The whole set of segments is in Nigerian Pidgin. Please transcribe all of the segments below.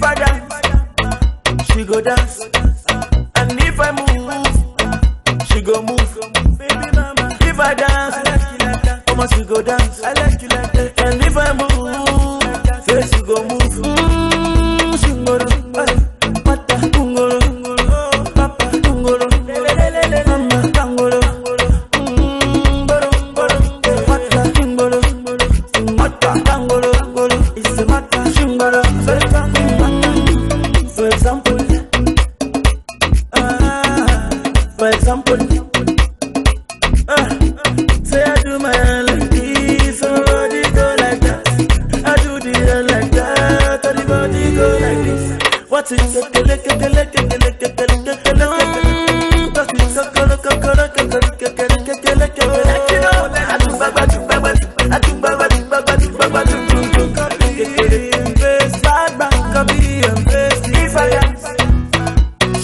I dance, she go dance. And if I move, she go move. Baby mama, if I dance, I like you like that. Mama, she go dance, I like you like that. And if I move, say she go move. For example, say I do my hair like this, somebody go like that. I do the hair like that, everybody go like this. What's it?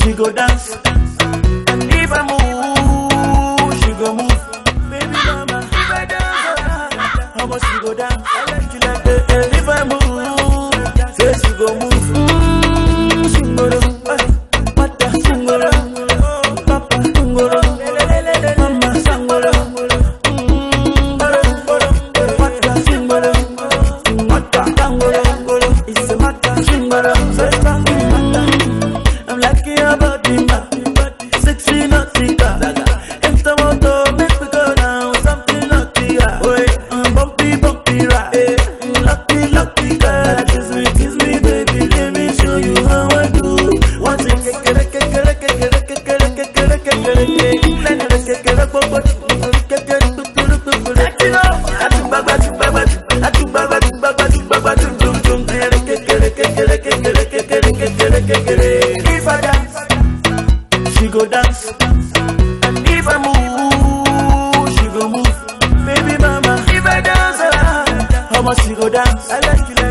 She go dance. If I move, she go move. Baby mama, if I dance, how much she go down? I like you like that. And if I move, say she go move. Shingoro, mata shingoro, papa shingoro, mama shingoro, mata shingoro, mata shingoro, it's a mata shingoro. I'm liking your body, man. Sexy nautica, enter motor, make me go down. Something nautica, wait, bumpy, bumpy ride. Lucky, lucky girl, kiss me, baby. Let me show you how I do. One thing, if I dance, she go dance. And if I move, she go move. Baby mama, if I dance, how much she go dance? I like you.